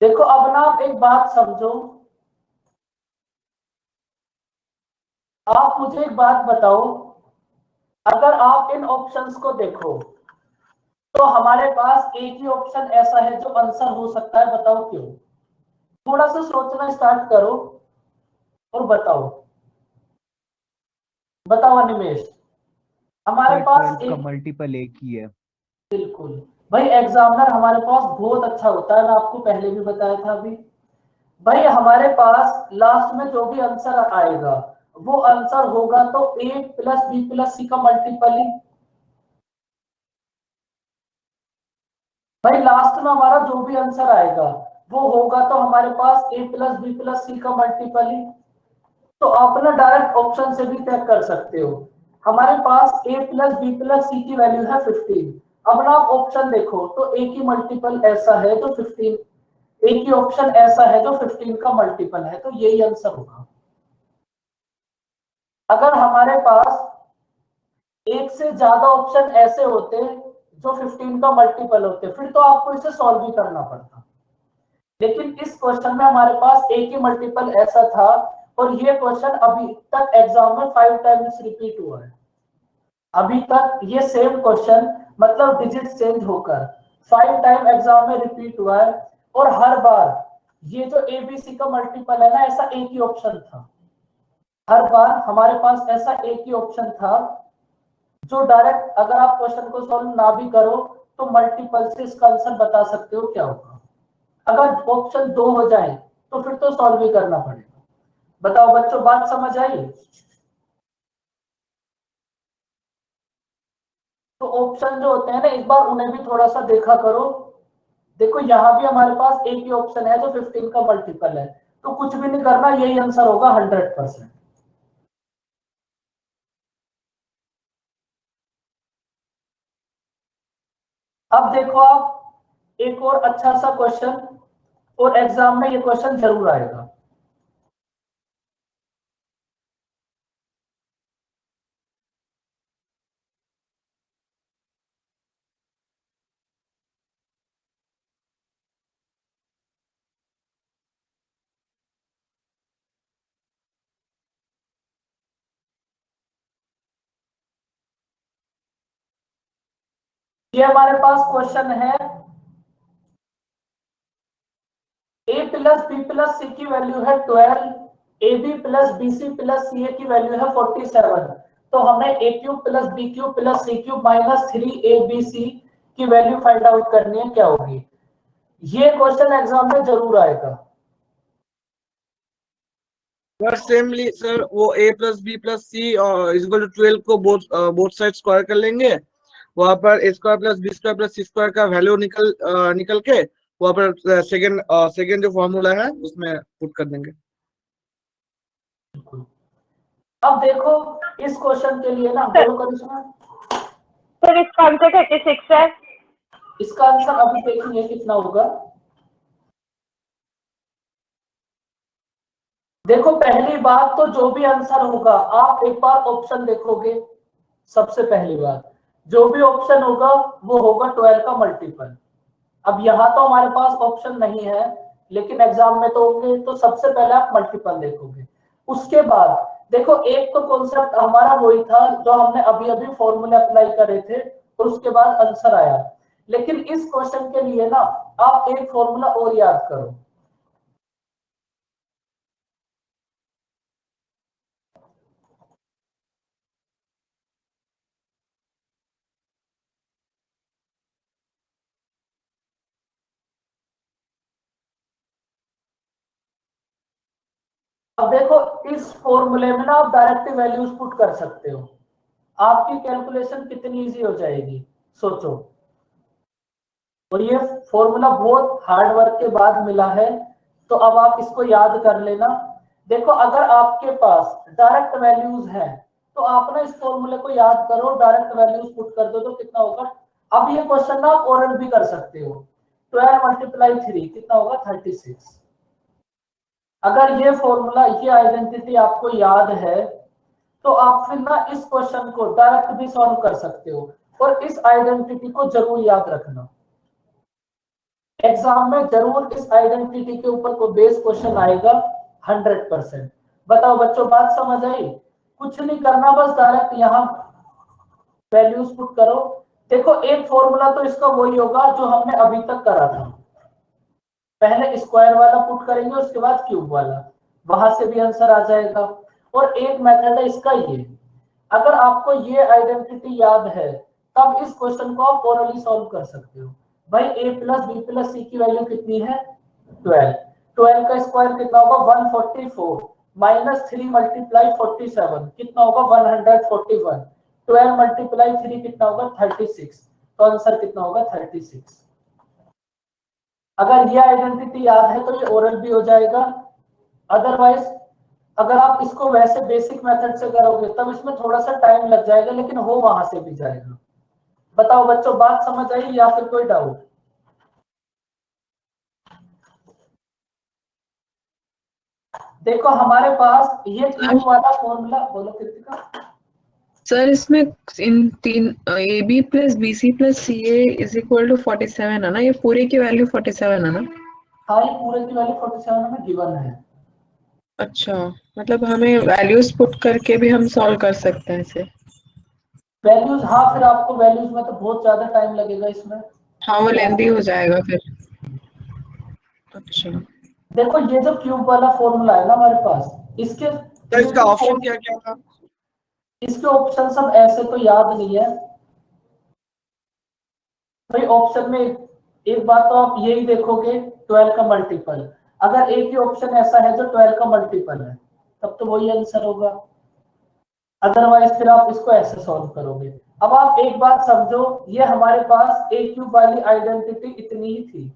देखो अब ना आप एक बात समझो, आप मुझे एक बात बताओ, अगर आप इन ऑप्शंस को देखो तो हमारे पास एक ही ऑप्शन ऐसा है जो आंसर हो सकता है। बताओ क्यों? थोड़ा सा सोचना स्टार्ट करो और बताओ। बताओ अनिमेश। हमारे पास एक मल्टीपल एक ही है। बिल्कुल भाई, एग्जामिनर हमारे पास बहुत अच्छा होता है, मैं आपको पहले भी बताया था अभी। भाई हमारे पास लास्ट में जो भी आंसर आएगा वो आंसर होगा तो A + B + C का मल्टीपल ही। भाई लास्ट में हमारा जो भी आंसर आएगा वो होगा तो हमारे पास A + B + C का मल्टीपल ही। तो आप ना डायरेक्ट ऑप्शन से भी चेक कर सकते हो। हमारे पास A + B + C की वैल्यू है 15। अब ना आप ऑप्शन देखो तो A की मल्टीपल ऐसा है जो 15, एक ही ऑप्शन ऐसा है जो 15 का मल्टीपल है, तो यही आंसर होगा। अगर हमारे पास एक से ज्यादा ऑप्शन ऐसे होते जो 15 का मल्टीपल होते फिर तो आपको इसे सॉल्व भी करना पड़ता, लेकिन इस क्वेश्चन में हमारे पास एक ही मल्टीपल ऐसा था और ये क्वेश्चन अभी तक एग्जाम में 5 टाइम्स रिपीट हुआ है। अभी तक ये सेम क्वेश्चन मतलब डिजिट चेंज होकर 5 टाइम एग्जाम में रिपीट हुआ है और हर बार ये जो ABC का मल्टीपल है ना ऐसा एक ही ऑप्शन था। हर बार हमारे पास ऐसा एक ही ऑप्शन था जो डायरेक्ट अगर आप क्वेश्चन को सॉल्व ना भी करो तो मल्टीपल से इसका आंसर बता सकते हो क्या होगा। अगर ऑप्शन 2 हो जाए तो फिर तो सॉल्व ही करना पड़ेगा। बताओ बच्चों बात समझ आई? तो ऑप्शन जो होते हैं ना इस बार उन्हें भी थोड़ा सा देखा करो। देखो यहां भी हमारे पास एक ही ऑप्शन है जो 15 का मल्टीपल है, तो कुछ भी नहीं करना, यही आंसर होगा 100%। अब देखो आप एक और अच्छा सा क्वेश्चन, और एग्जाम में ये क्वेश्चन जरूर आएगा। ये हमारे पास क्वेश्चन है A + B + C की वैल्यू है 12, AB + BC + CA की वैल्यू है 47। तो हमें A³ + B³ + C³ - 3ABC की वैल्यू फाइंड आउट करनी है, क्या होगी? ये क्वेश्चन एग्जाम में जरूर आएगा। सर सेमली सर वो a plus B plus C is equal to 12 को बोथ साइड स्क्वायर कर लेंगे, वहां पर a square plus B square plus C square का वैल्यू निकल के वहां पर सेकंड जो फॉर्मूला है उसमें पुट कर देंगे। अब देखो इस क्वेश्चन के लिए ना, बोलो करिश्मा। सर इसका आंसर 36 है। इसका आंसर अभी देखेंगे कितना होगा। देखो पहली बात तो जो भी आंसर होगा आप एक बार ऑप्शन देखोगे। सबसे पहली बात जो भी ऑप्शन होगा वो होगा 12 का मल्टीपल। अब यहाँ तो हमारे पास ऑप्शन नहीं है लेकिन एग्जाम में तो होंगे, तो सबसे पहले आप मल्टीपल देखोगे। उसके बाद देखो एक तो कॉन्सेप्ट हमारा वही था जो हमने अभी अभी फॉर्मूले अप्लाई करे थे और उसके बाद आंसर आया। लेकिन इस क्वेश्चन के लिए ना आप एक फॉर्मूला और याद करो। अब देखो इस फॉर्मूले में ना आप डायरेक्ट वैल्यूज पुट कर सकते हो। आपकी कैलकुलेशन कितनी इजी हो जाएगी सोचो। और ये फॉर्मूला बहुत हार्ड वर्क के बाद मिला है, तो अब आप इसको याद कर लेना। देखो अगर आपके पास डायरेक्ट वैल्यूज हैं तो आप ना इस फॉर्मूले को याद करो, डायरेक्ट वैल्यूज पुट कर दो तो कितना होगा। अब ये क्वेश्चन ना आप ओरल भी कर सकते हो। 12 मल्टीप्लाई 3 कितना होगा 36। अगर ये फॉर्मूला ये आइडेंटिटी आपको याद है तो आप फिर ना इस क्वेश्चन को डायरेक्ट भी सॉल्व कर सकते हो। और इस आइडेंटिटी को जरूर याद रखना, एग्जाम में जरूर इस आइडेंटिटी के ऊपर कोई बेस क्वेश्चन आएगा 100%। बताओ बच्चों बात समझ आई? कुछ नहीं करना, बस डायरेक्ट यहाँ वैल्यूज पुट करो। देखो एक फॉर्मूला तो इसका वही होगा जो हमने अभी तक करा था। पहले स्क्वायर वाला पुट करेंगे उसके बाद क्यूब वाला, वहां से भी आंसर आ जाएगा। और एक मेथड है इसका ये, अगर आपको ये आइडेंटिटी याद है तब इस क्वेश्चन को आप ओरली सॉल्व कर सकते हो। भाई a plus B plus C की वैल्यू कितनी है 12। 12 का स्क्वायर कितना होगा 144 माइनस 3 मल्टीप्लाई 47 कितना होगा 141। 12 मल्टीप्लाई 3 कितना होगा 36, तो आंसर कितना होगा 36। अगर ये आइडेंटिटी याद है तो ये ओरल भी हो जाएगा। अदरवाइज अगर आप इसको वैसे बेसिक मेथड से करोगे तब इसमें थोड़ा सा टाइम लग जाएगा, लेकिन हो वहां से भी जाएगा। बताओ बच्चों बात समझ आई या फिर कोई डाउट? देखो हमारे पास ये क्यूब वाला फॉर्मूला, बोलो कृतिका। सर इसमें इन तीन A B plus B C plus C A is equal to 47 है ना, ये पूरे की वैल्यू 47 है ना? हाँ ये पूरे की वैल्यू 47 में गिवन है। अच्छा, मतलब हमें वैल्यूज पुट करके भी हम सॉल्व कर सकते हैं इसे? वैल्यूज, हाँ फिर आपको वैल्यूज में तो बहुत ज्यादा टाइम लगेगा इसमें। हाँ वो लेंदी हो जाएगा फिर। अच्छा देखो ये जो क्यूब वाला फॉर्मूला है ना हमारे पास, इसके तो इसका ऑप्शन क्या क्या था? इसके ऑप्शन सब ऐसे तो याद नहीं है भाई। ऑप्शन में एक बात तो आप यही देखोगे 12 का मल्टीपल। अगर एक ही ऑप्शन ऐसा है जो 12 का मल्टीपल है तब तो वही आंसर होगा। अदरवाइज फिर आप इसको ऐसे सॉल्व करोगे। अब आप एक बात समझो, ये हमारे पास ए क्यूब वाली आइडेंटिटी इतनी ही थी।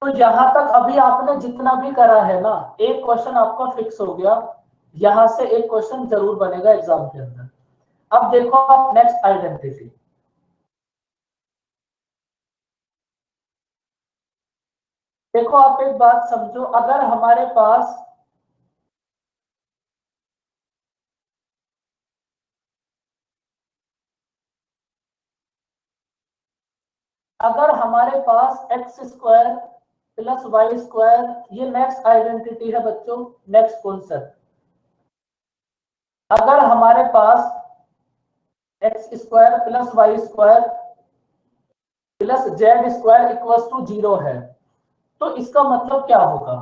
तो यहां तक अभी आपने जितना भी करा है ना, एक क्वेश्चन आपका फिक्स हो गया। यहां से एक क्वेश्चन जरूर बनेगा एग्जाम के अंदर। अब देखो आप नेक्स्ट आइडेंटिटी। देखो आप एक बात समझो, अगर हमारे पास X square plus Y square, ये नेक्स्ट आइडेंटिटी है बच्चों, नेक्स्ट कॉन्सेप्ट। अगर हमारे पास X square plus Y square plus Z square equals to 0 है तो इसका मतलब क्या होगा?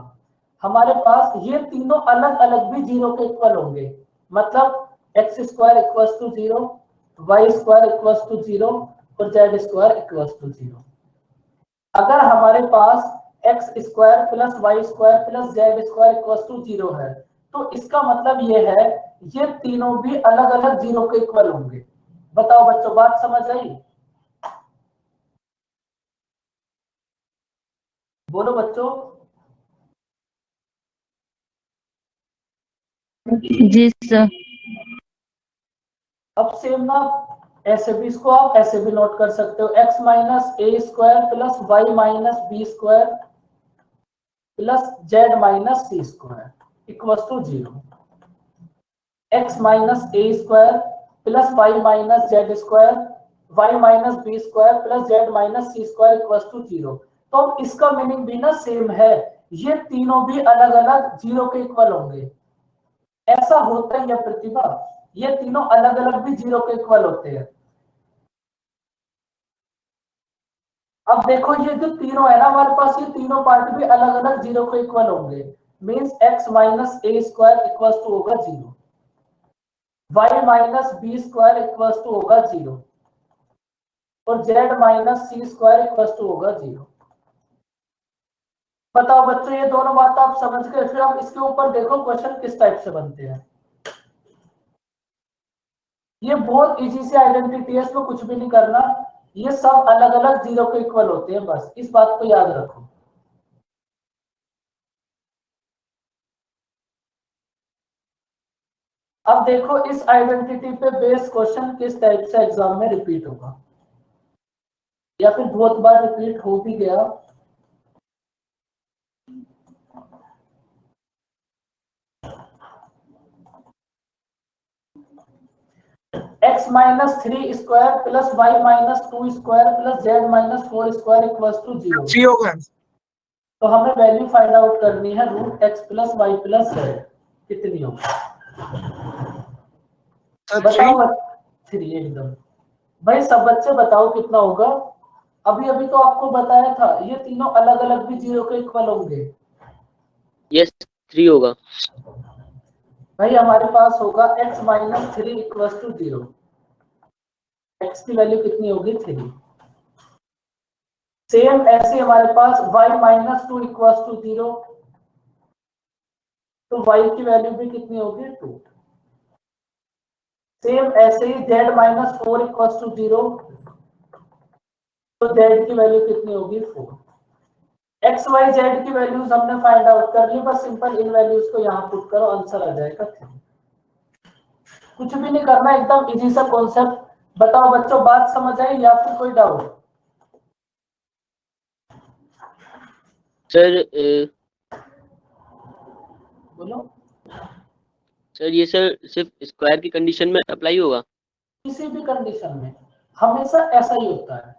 हमारे पास ये तीनों अलग अलग भी 0 के इक्वल होंगे। मतलब X square equals to 0, Y square equals to 0 और जेड स्क्वायर इक्वल्स टू 0। अगर हमारे पास X square plus Y square plus Z square equal to 0 है, तो इसका मतलब ये है ये तीनों भी अलग अलग 0 के इक्वल होंगे। बताओ बच्चों, बात समझ आई? बोलो बच्चों। जी सर। अब सेम ना ऐसे भी, इसको आप ऐसे भी नोट कर सकते हो, X minus A square plus Y minus B square plus Z minus C square equal to 0। X minus A square plus Y minus Z square Y minus B square plus Z minus C square equal to 0। तो इसका meaning भी ना same है, ये तीनों भी अलग अलग 0 के इक्वल होंगे। ऐसा होता ही है प्रतिभा, ये तीनों अलग अलग भी 0 के इक्वल होते हैं। अब देखो ये जो तीनों है ना हमारे पास, ये तीनों पार्ट भी अलग अलग 0 के इक्वल होंगे। Means X minus A square equal to होगा 0, Y minus B square equal to होगा 0 और Z minus C square equal to होगा 0। बताओ बच्चों, ये दोनों बात आप समझ गए? फिर हम इसके ऊपर देखो क्वेश्चन किस टाइप से बनते हैं। ये बहुत इजी से आइडेंटिटी है, इसमें कुछ भी नहीं करना, ये सब अलग अलग 0 के इक्वल होते हैं, बस इस बात को याद रखो। अब देखो इस आइडेंटिटी पे बेस्ड क्वेश्चन किस टाइप से एग्जाम में रिपीट होगा, या फिर बहुत बार रिपीट हो भी गया। X minus 3 square plus Y minus 2 square plus Z minus 4 square equals to 0। C होगा। तो हमें वैल्यू फाइंड आउट करनी है root X plus Y plus Z कितनी होगी। बताओ 3 एकदम। भाई सब बच्चे बताओ कितना होगा। अभी अभी तो आपको बताया था ये तीनों अलग अलग भी 0 के इक्वल होंगे। यस 3 होगा। भाई हमारे पास होगा x माइनस 3 इक्वल टू 0। x की वैल्यू कितनी होगी 3। सेम ऐसे हमारे पास y माइनस 2 इक्वल टू 0, तो y की वैल्यू भी कितनी होगी 2। सेम ऐसे ही z माइनस 4 इक्वल टू 0, तो z की वैल्यू कितनी होगी 4। एक्स वाई जेड की वैल्यूज हमने फाइंड आउट कर ली, बस सिंपल इन वैल्यूज को यहाँ पुट करो, आंसर आ जाएगा 3। कुछ भी नहीं करना, एकदम इजी सा कॉन्सेप्ट। बताओ बच्चों, बात समझ आई या फिर कोई डाउट? सर बोलो। सर ये सर सिर्फ स्क्वायर की कंडीशन में अप्लाई होगा? किसी भी कंडीशन में हमेशा ऐसा ही होता है।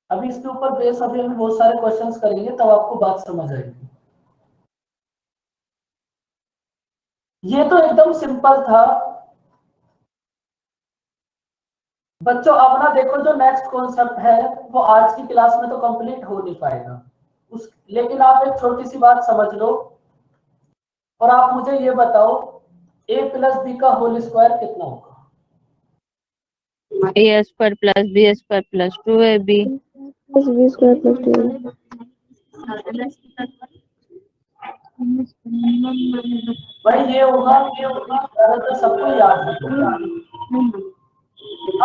अभी इसके ऊपर बेस अभी हम बहुत सारे क्वेश्चंस करेंगे तब आपको बात समझ आएगी। ये तो एकदम सिंपल था बच्चों। अब ना देखो जो नेक्स्ट कॉन्सेप्ट है वो आज की क्लास में तो कंप्लीट हो नहीं पाएगा लेकिन आप एक छोटी सी बात समझ लो और आप मुझे ये बताओ a प्लस बी का होल स्क्वायर कितना होगा? ए square plus B square plus 2ab plus B square plus 2 भाई ये होगा ज्यादातर सबको याद भी होगा।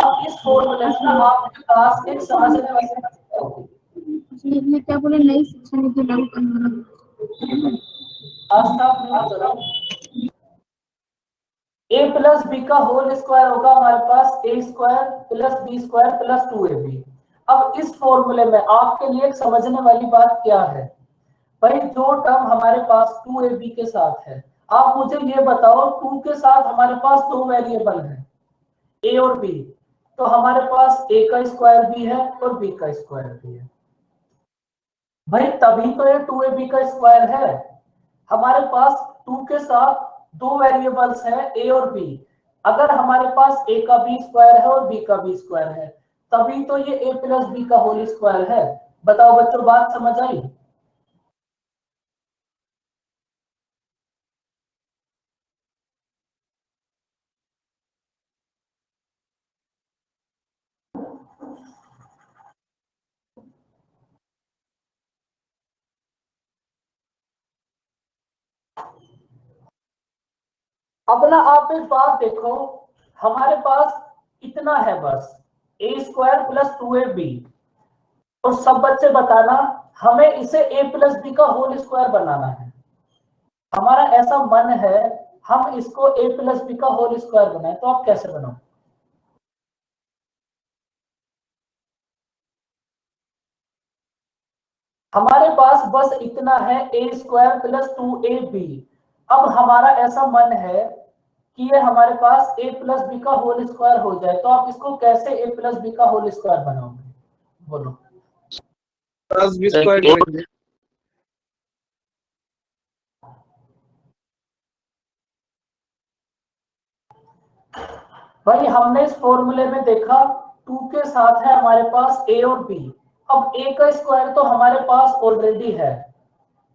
अब इस फॉर्मूले में ना आपके पास एक समझने वाली बात होगी। क्या बोले, नई शिक्षा नीति लागू करना। आस्था आप म्यूट करो। a प्लस बी का होल स्क्वायर होगा हमारे पास a square plus B square plus 2ab। अब इस फॉर्मूले में आपके लिए एक समझने वाली बात क्या है, भाई जो टर्म हमारे पास 2ab के साथ है, आप मुझे ये बताओ 2 के साथ हमारे पास दो वेरिएबल है a और b, तो हमारे पास a का स्क्वायर भी है और b का स्क्वायर भी है। भाई तभी तो ये 2ab का स्क्वायर है। हमारे पास 2 के साथ दो वेरिएबल्स हैं a और b। अगर हमारे पास a का b स्क्वायर है और b का b स्क्वायर है तभी तो ये a प्लस b का होल स्क्वायर है। बताओ बच्चों, बात समझ आई? अब ना आप एक बात देखो, हमारे पास इतना है बस a² + 2ab, और सब बच्चे बताना हमें इसे a+b का होल स्क्वायर बनाना है। हमारा ऐसा मन है हम इसको a+b का होल स्क्वायर बनाए, तो आप कैसे बनाओ? हमारे पास बस इतना है a² + 2ab। अब हमारा ऐसा मन है कि ये हमारे पास a+b का होल स्क्वायर हो जाए, तो आप इसको कैसे a+b का होल स्क्वायर बनाओगे? बोलो। प्लस बी स्क्वायर करेंगे। भाई हमने इस फॉर्मूले में देखा 2 के साथ है हमारे पास a और b। अब a का स्क्वायर तो हमारे पास ऑलरेडी है,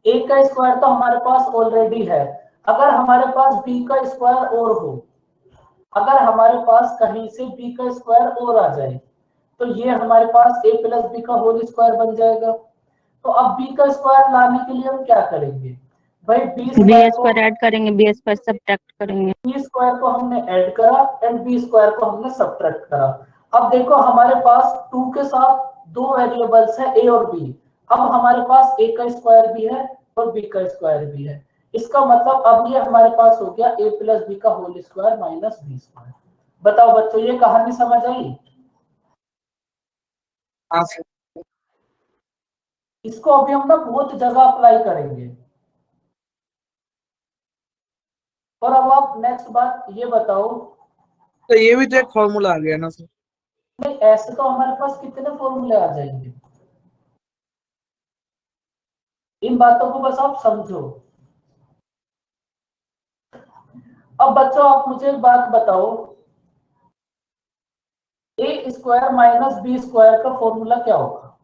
a का स्क्वायर तो हमारे पास ऑलरेडी है। अगर हमारे पास b का स्क्वायर और हो, अगर हमारे पास कहीं से b का स्क्वायर और आ जाए, तो ये हमारे पास a+b का होल स्क्वायर बन जाएगा। तो अब b का स्क्वायर लाने के लिए हम क्या करेंगे भाई? बी स्क्वायर ऐड करेंगे, बी स्क्वायर सब्ट्रैक्ट करेंगे। b स्क्वायर को हमने ऐड करा एंड b स्क्वायर को हमने सब्ट्रैक्ट करा। अब देखो हमारे पास 2 के साथ दो वेरिएबल्स है a और b। अब हमारे पास a का स्क्वायर भी है और b का स्क्वायर भी है। इसका मतलब अब ये हमारे पास हो गया a+b का whole square minus b square. बताओ बच्चों, ये कहानी समझ आई? हाँ सर। इसको अभी हम ना बहुत जगह अप्लाई करेंगे। और अब आप नेक्स्ट बात ये बताओ, तो ये भी तो एक फॉर्मूला आ गया ना सर। नहीं ऐसे तो हमारे पास कितने फॉर्मूले आ जाएंगे। इन बातों को बस आप समझो। अब बच्चों आप मुझे एक बात बताओ, a² माइनस b स्क्वायर का फॉर्मूला क्या होगा?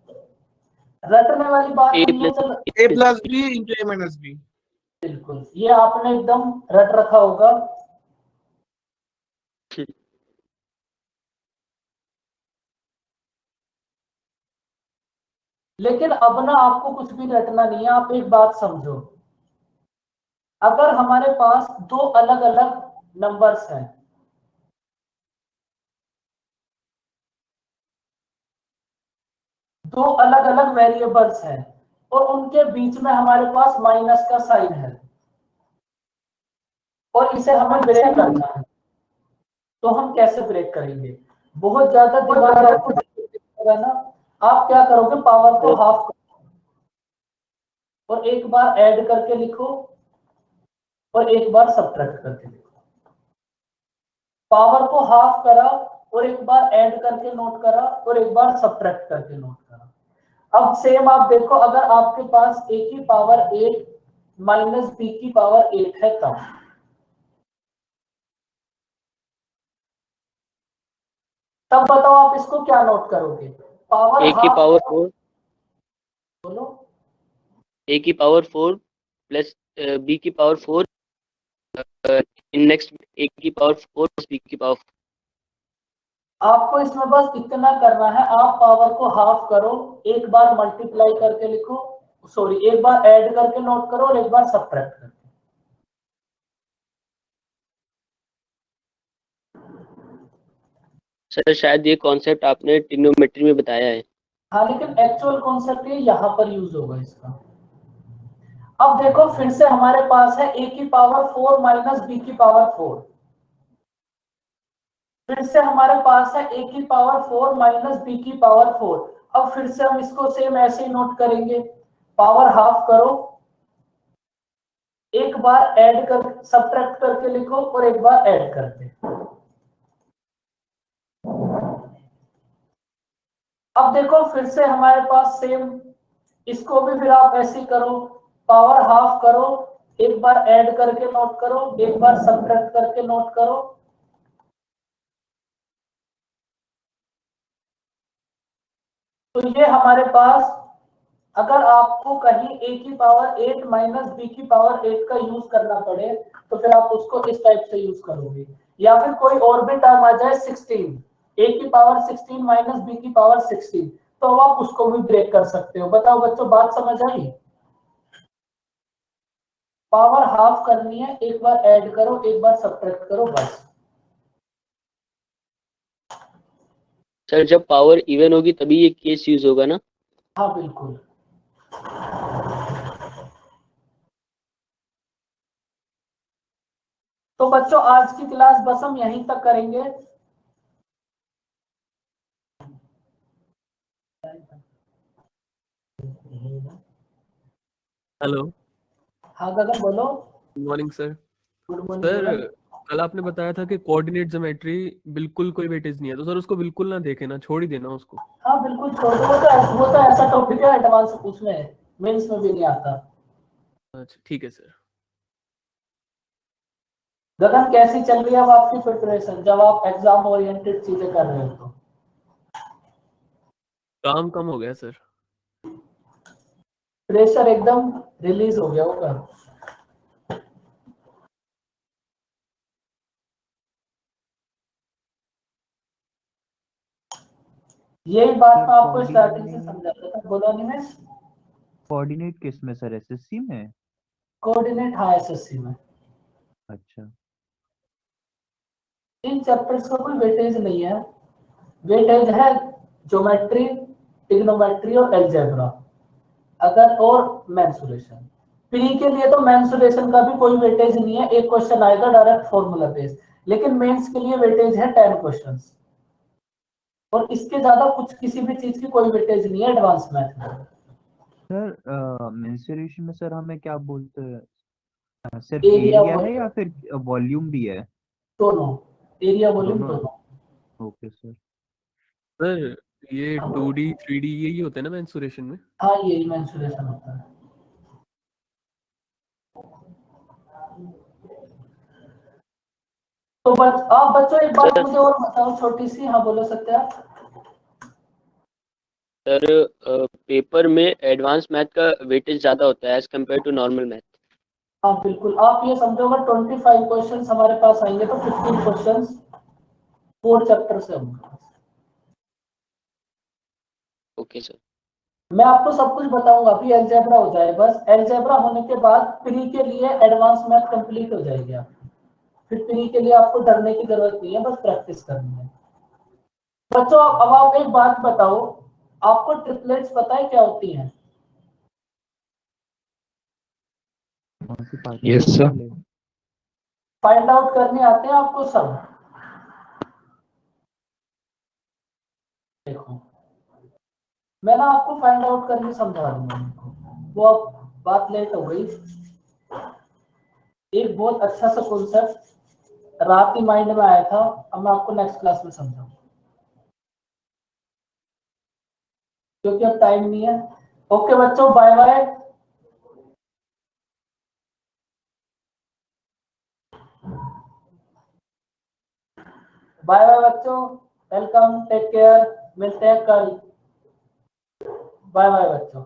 रटने वाली बात नहीं है। चलो a+b × a-b। बिल्कुल, ये आपने एकदम रट रखा होगा। लेकिन अब ना आपको कुछ भी रटना नहीं है। आप एक बात समझो, अगर हमारे पास दो अलग अलग नंबर्स हैं, दो अलग अलग वेरिएबल्स हैं और उनके बीच में हमारे पास माइनस का साइन है और इसे हमें ब्रेक करना है, तो हम कैसे ब्रेक करेंगे? बहुत ज्यादा दिमाग आपको ना, आप क्या करोगे? पावर को हाफ और एक बार ऐड करके लिखो और एक बार सब्ट्रैक्ट करके लिखो। पावर को हाफ करा और एक बार ऐड करके नोट करा और एक बार सब्ट्रैक्ट करके नोट करा। अब सेम आप देखो, अगर आपके पास a की पावर 8 माइनस b की पावर 8 है तब बताओ आप इसको क्या नोट करोगे? पावर a की पावर 4, बोलो। a की पावर 4 प्लस b की पावर 4, इन नेक्स्ट a की पावर 4 प्लस b की पावर 4। आपको इसमें बस इतना करना है, आप पावर को हाफ करो, एक बार मल्टीप्लाई करके लिखो, सॉरी एक बार ऐड करके नोट करो और एक बार सब्ट्रैक्ट करके। सर शायद ये कॉन्सेप्ट आपने ट्रिग्नोमेट्री में बताया है। हाँ, लेकिन एक्चुअल कॉन्सेप्ट ये यहाँ पर यूज होगा इसका। अब देखो फिर से हमारे पास है a की पावर 4 माइनस b की पावर 4। फिर से हमारे पास है a की पावर 4 माइनस b की पावर 4। अब फिर से हम इसको सेम ऐसे ही नोट करेंगे, पावर हाफ करो, एक बार ऐड कर सब्ट्रैक्ट करके लिखो और एक बार ऐड करके। अब देखो फिर से हमारे पास सेम, इसको भी फिर आप ऐसे ही करो, पावर हाफ करो, एक बार ऐड करके नोट करो, एक बार सब्ट्रैक्ट करके नोट करो। तो ये हमारे पास, अगर आपको कहीं a की पावर 8 माइनस b की पावर 8 का यूज करना पड़े तो फिर आप उसको इस टाइप से यूज करोगे। या फिर कोई और भी टर्म आ जाए 16, a की पावर 16 माइनस b की पावर 16, तो आप उसको भी ब्रेक कर सकते हो। बताओ बच्चों, बात समझ आई? पावर हाफ करनी है, एक बार ऐड करो एक बार सब्ट्रैक्ट करो बस। सर जब पावर इवन होगी तभी ये केस यूज होगा ना? हाँ बिल्कुल। तो बच्चों आज की क्लास बस हम यहीं तक करेंगे। हेलो। हाँ गगन बोलो। Good morning sir. Good morning. Sir कल आपने बताया था कि कोऑर्डिनेट ज्योमेट्री बिल्कुल कोई वेटेज नहीं है, तो सर उसको बिल्कुल ना देखे ना, छोड़ ही देना उसको। हाँ बिल्कुल छोड़ दो, वो तो ऐसा टॉपिक है एडवांस, उसमें मेंस में भी नहीं आता। अच्छा ठीक है सर। गगन कैसी चल रही है अब आपकी प्रिपरेशन, जब आप एग्जाम ओरिएंटेड चीजें कर रहे हो तो? काम कम हो गया सर। प्रेशर एकदम रिलीज हो गया होगा। यही बात मैं आपको स्टार्टिंग से समझाता था, बोलो निमेश। कोऑर्डिनेट किस में सर, एसएससी में? कोऑर्डिनेट हाँ एसएससी में। अच्छा। इन चैप्टर्स का कोई वेटेज नहीं है, वेटेज है ज्योमेट्री, ट्रिग्नोमेट्री और अलजेब्रा, अगर और मेंसुरेशन। प्री के लिए तो मेंसुरेशन का भी कोई वेटेज नहीं है, एक क्वेश्चन आएगा डायरेक्ट फॉर्मूला बेस्ड, लेकिन मेंस के लिए वेटेज है 10 क्वेश्चंस, और इसके ज्यादा कुछ किसी भी चीज की कोई वेटेज नहीं है एडवांस मैथ में। सर मेंसुरेशन में सर हमें क्या बोलते हैं, सिर्फ एरिया एरिया है या फिर वॉल्यूम भी है? दोनों, एरिया वॉल्यूम दोनों है। दोनों। Okay sir. सर ये 2D 3D यही होते हैं ना मेंसुरेशन में? हाँ यही मेंसुरेशन होता है। तो आप बच्चों एक बात मुझे और बताओ छोटी सी। हाँ बोलो सत्या। सर पेपर में एडवांस मैथ का वेटेज ज्यादा होता है as compare to normal math. हाँ बिल्कुल, आप ये समझो अगर 25 क्वेश्चंस हमारे पास आएंगे तो 15 क्वेश्चंस 4 चैप्टर से होंगे। Okay sir. मैं आपको सब कुछ बताऊंगा, अभी अलजेब्रा हो जाए बस, अलजेब्रा होने के बाद प्री के लिए एडवांस मैथ कंप्लीट हो जाएगी आप, फिर प्री के लिए आपको डरने की जरूरत नहीं है, बस प्रैक्टिस करनी है। बच्चों अब आप एक बात बताओ, आपको ट्रिपलेट्स पता है क्या होती हैं? Yes sir. फाइंड आउट करने आते हैं आपको सब? देखो मैं ना आपको फाइंड आउट करके समझा दूंगा, वो अब बात लेट हो गई। एक बहुत अच्छा सा कॉन्सेप्ट रात ही माइंड में आया था, अब मैं आपको नेक्स्ट क्लास में समझाऊंगा, क्योंकि अब टाइम नहीं है। ओके बच्चों, बाय बाय। बाय बाय बच्चों, वेलकम, टेक केयर, मिलते हैं कल। बाय बाय बच्चों।